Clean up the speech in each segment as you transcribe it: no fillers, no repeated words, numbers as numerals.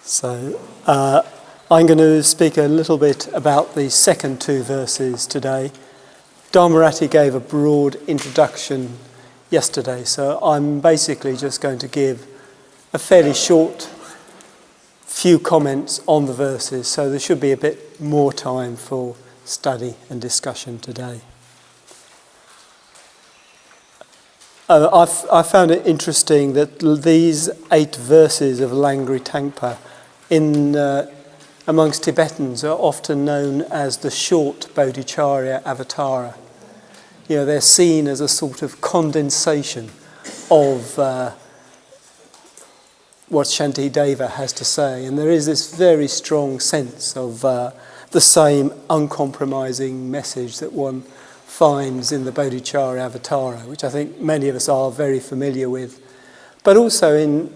So I'm going to speak a little bit about the second two verses today. Dharmarati gave a broad introduction yesterday, so I'm basically just going to give a fairly short few comments on the verses, so there should be a bit more time for study and discussion today. I found it interesting that these 8 verses of Langrithangpa amongst Tibetans are often known as the short Bodhicharya Avatara. You know, they're seen as a sort of condensation of what Shantideva has to say, and there is this very strong sense of the same uncompromising message that one finds in the Bodhicharya Avatara, which I think many of us are very familiar with. But also in,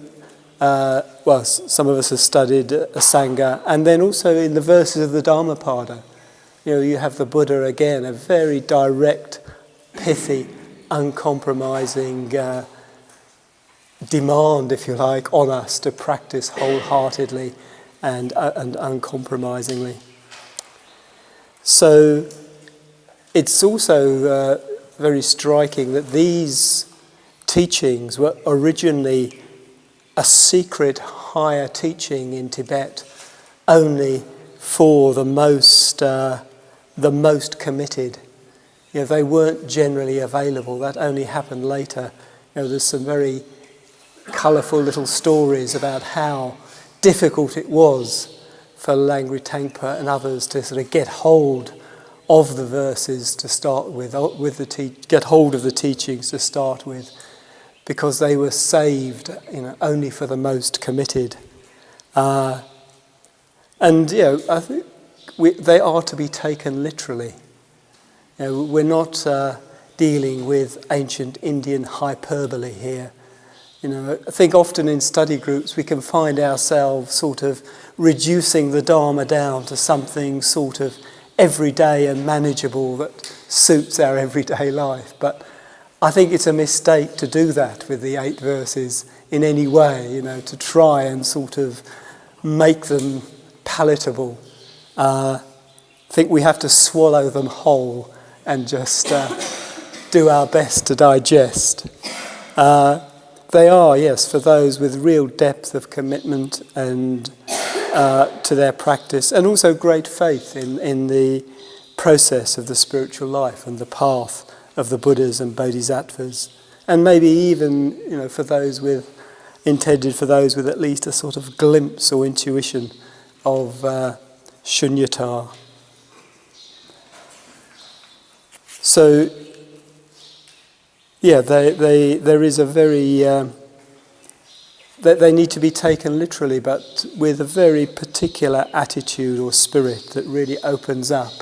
some of us have studied Asanga, and then also in the verses of the Dhammapada. You know, you have the Buddha again, a very direct, pithy, uncompromising demand, if you like, on us to practice wholeheartedly and uncompromisingly. So it's also very striking that these teachings were originally a secret higher teaching in Tibet only for the most committed. You know, they weren't generally available. That only happened later. You know, there's some very colourful little stories about how difficult it was for Langrithangpa and others to sort of get hold of the verses to start with get hold of the teachings to start with, because they were saved, you know, only for the most committed. And you know, I think they are to be taken literally. You know, we're not dealing with ancient Indian hyperbole here. You know, I think often in study groups we can find ourselves sort of reducing the Dharma down to something sort of everyday and manageable that suits our everyday life. But I think it's a mistake to do that with the 8 verses in any way, you know, to try and sort of make them palatable. I think we have to swallow them whole and just do our best to digest. They are, yes, for those with real depth of commitment and to their practice, and also great faith in the process of the spiritual life and the path of the Buddhas and Bodhisattvas, and maybe even, you know, intended for those with at least a sort of glimpse or intuition of shunyata. So, yeah, there is a very they need to be taken literally, but with a very particular attitude or spirit that really opens up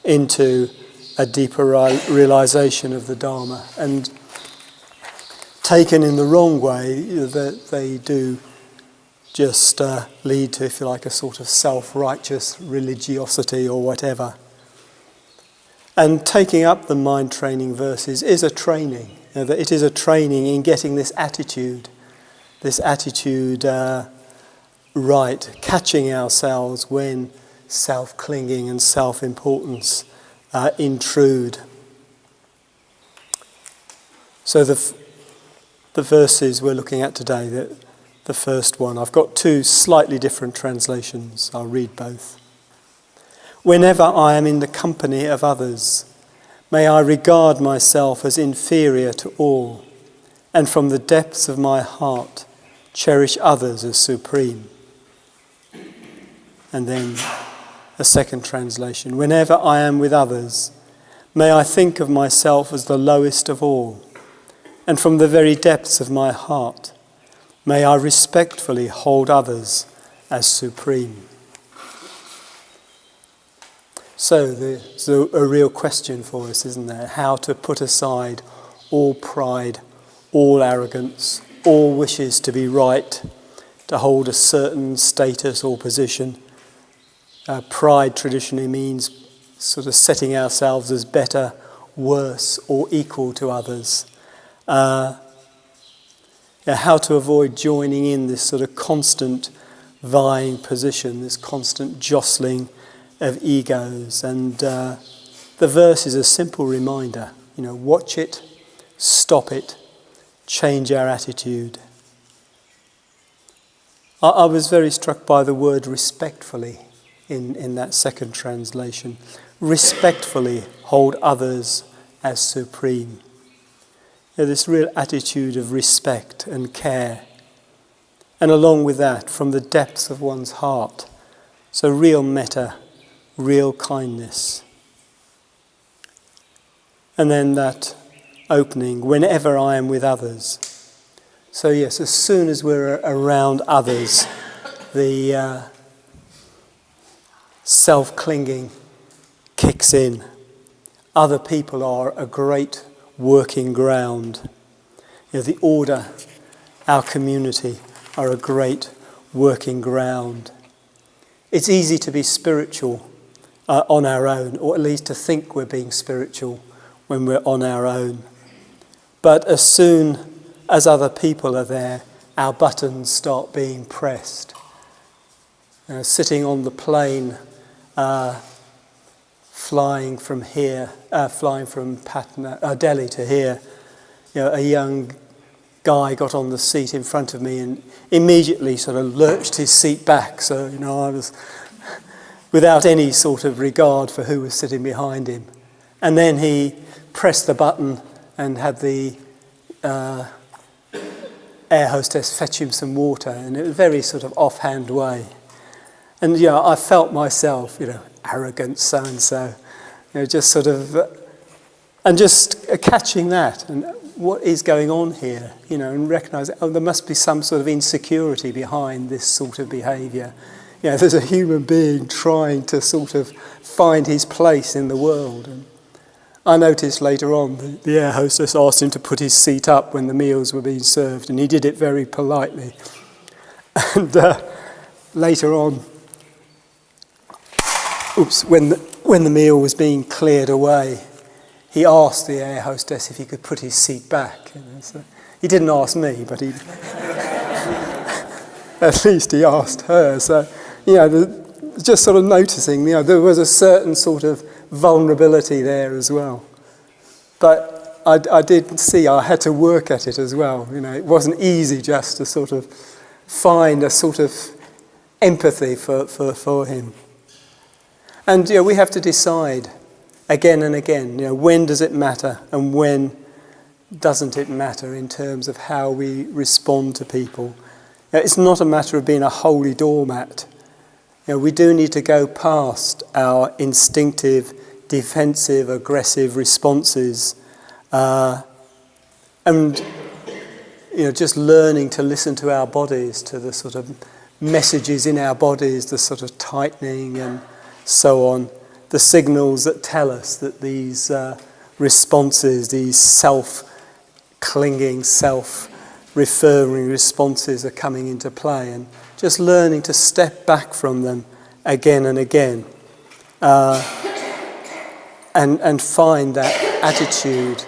into a deeper realization of the Dharma. And taken in the wrong way, you know, they do just lead to, if you like, a sort of self-righteous religiosity or whatever. And taking up the mind training verses is a training. You know, that it is a training in getting this attitude right, catching ourselves when self-clinging and self-importance intrude. So the verses we're looking at today, the first one, I've got 2 slightly different translations. I'll read both. Whenever I am in the company of others, may I regard myself as inferior to all, and from the depths of my heart, cherish others as supreme. And then a second translation. Whenever I am with others, may I think of myself as the lowest of all, and from the very depths of my heart, may I respectfully hold others as supreme. So there's a real question for us, isn't there? How to put aside all pride, all arrogance, all wishes to be right, to hold a certain status or position. Pride traditionally means sort of setting ourselves as better, worse, or equal to others. How to avoid joining in this sort of constant vying position, this constant jostling of egos. And the verse is a simple reminder, watch it, stop it, change our attitude. I was very struck by the word respectfully in that second translation. Respectfully hold others as supreme. This real attitude of respect and care. And along with that, from the depths of one's heart, so real metta, real kindness. And then that opening, whenever I am with others. So yes, as soon as we're around others, the self-clinging kicks in. Other people are a great working ground. The order, our community, are a great working ground. It's easy to be spiritual on our own, or at least to think we're being spiritual when we're on our own. But as soon as other people are there, our buttons start being pressed. Sitting on the plane, flying from Delhi to here, a young guy got on the seat in front of me and immediately sort of lurched his seat back. So, I was without any sort of regard for who was sitting behind him. And then he pressed the button and had the air hostess fetch him some water, and in a very sort of offhand way. And I felt myself, arrogant so-and-so, just sort of, and just catching that, and what is going on here, and recognising, there must be some sort of insecurity behind this sort of behaviour. There's a human being trying to sort of find his place in the world. And I noticed later on the air hostess asked him to put his seat up when the meals were being served, and he did it very politely. And later on, when the meal was being cleared away, he asked the air hostess if he could put his seat back. So he didn't ask me, but at least he asked her. So, just sort of noticing, there was a certain sort of vulnerability there as well. But I did see I had to work at it as well. It wasn't easy just to sort of find a sort of empathy for him. And we have to decide again and again, when does it matter and when doesn't it matter in terms of how we respond to people. It's not a matter of being a holy doormat. We do need to go past our instinctive, defensive, aggressive responses, and just learning to listen to our bodies, to the sort of messages in our bodies, the sort of tightening and so on, the signals that tell us that these responses, these self-clinging, self-referring responses are coming into play, and just learning to step back from them again and again, and find that attitude,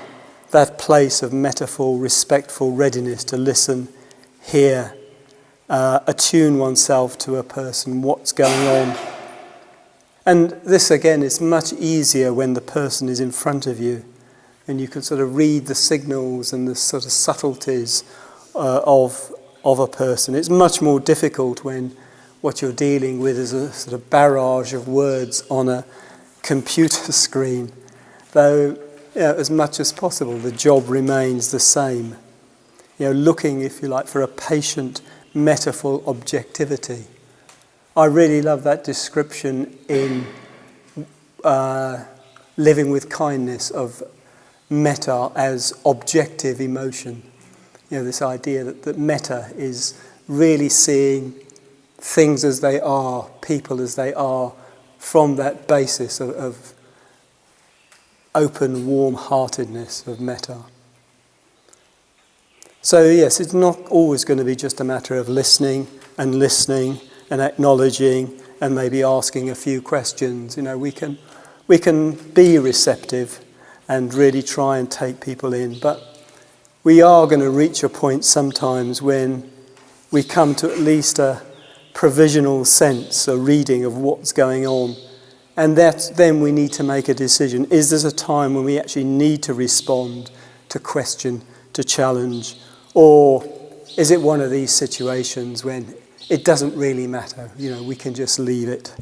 that place of metaphor, respectful readiness to listen, hear, attune oneself to a person, what's going on. And this, again, is much easier when the person is in front of you and you can sort of read the signals and the sort of subtleties of a person. It's much more difficult when what you're dealing with is a sort of barrage of words on a computer screen. Though, as much as possible, the job remains the same. Looking, if you like, for a patient metaphor objectivity. I really love that description in Living with Kindness of metta as objective emotion. This idea that metta is really seeing things as they are, people as they are, from that basis of open, warm-heartedness of metta. So yes, it's not always going to be just a matter of listening and acknowledging and maybe asking a few questions. We can be receptive and really try and take people in, but we are going to reach a point sometimes when we come to at least a provisional sense, a reading of what's going on. And then we need to make a decision. Is this a time when we actually need to respond, to question, to challenge? Or is it one of these situations when it doesn't really matter? We can just leave it.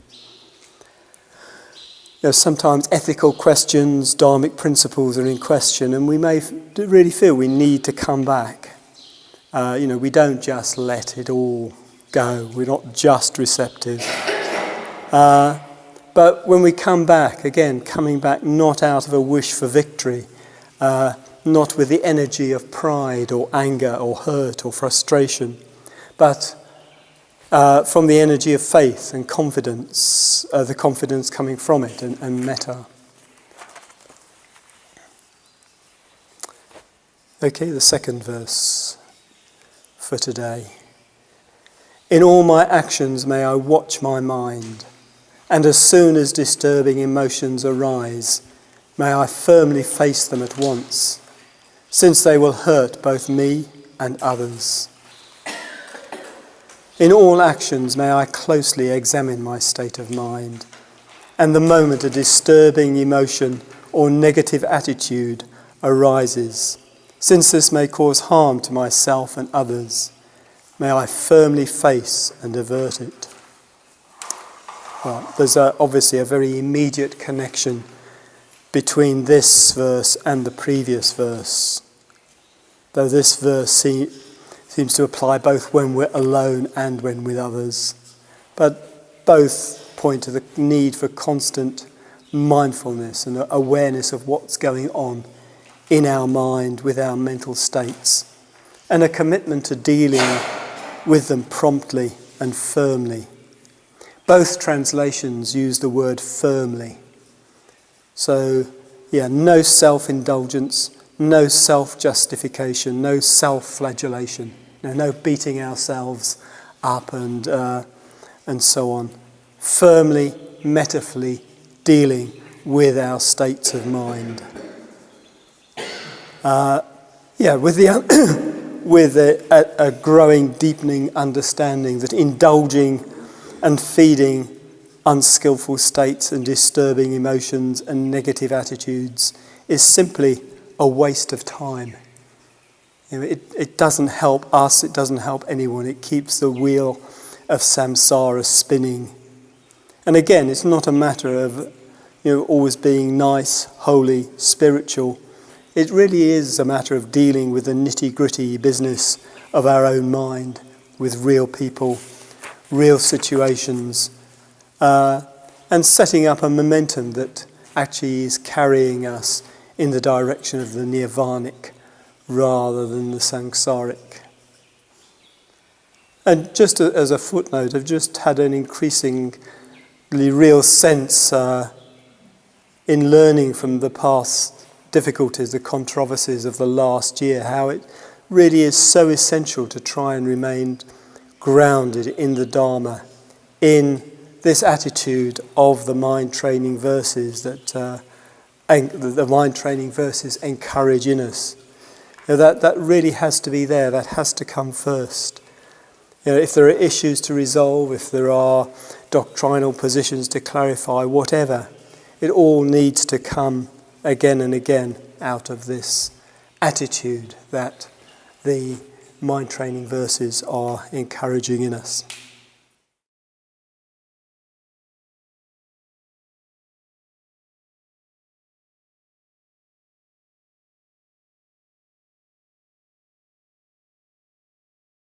Sometimes ethical questions, dharmic principles are in question, and we may really feel we need to come back. We don't just let it all go. We're not just receptive. But when we come back, again, coming back not out of a wish for victory, not with the energy of pride or anger or hurt or frustration, but from the energy of faith and confidence, the confidence coming from it and metta. Okay, the second verse for today. In all my actions may I watch my mind, and as soon as disturbing emotions arise, may I firmly face them at once, since they will hurt both me and others. In all actions may I closely examine my state of mind, and the moment a disturbing emotion or negative attitude arises, since this may cause harm to myself and others, may I firmly face and avert it. Well, there's obviously a very immediate connection between this verse and the previous verse, though this verse seems to apply both when we're alone and when with others. But both point to the need for constant mindfulness and awareness of what's going on in our mind with our mental states, and a commitment to dealing with them promptly and firmly. Both translations use the word firmly. So, no self-indulgence, no self-justification, no self-flagellation, no beating ourselves up and so on. Firmly, metaphorically dealing with our states of mind. With a growing, deepening understanding that indulging and feeding unskillful states and disturbing emotions and negative attitudes is simply a waste of time. It doesn't help us, it doesn't help anyone. It keeps the wheel of samsara spinning. And again, it's not a matter of always being nice, holy, spiritual. It really is a matter of dealing with the nitty-gritty business of our own mind, with real people, real situations, and setting up a momentum that actually is carrying us in the direction of the nirvanic rather than the samsaric. And just as a footnote, I've just had an increasingly real sense in learning from the past difficulties, the controversies of the last year, how it really is so essential to try and remain grounded in the Dharma, in this attitude of the mind training verses that the mind training verses encourage in us. That really has to be there, that has to come first. If there are issues to resolve, if there are doctrinal positions to clarify, whatever, it all needs to come again and again out of this attitude that the mind training verses are encouraging in us.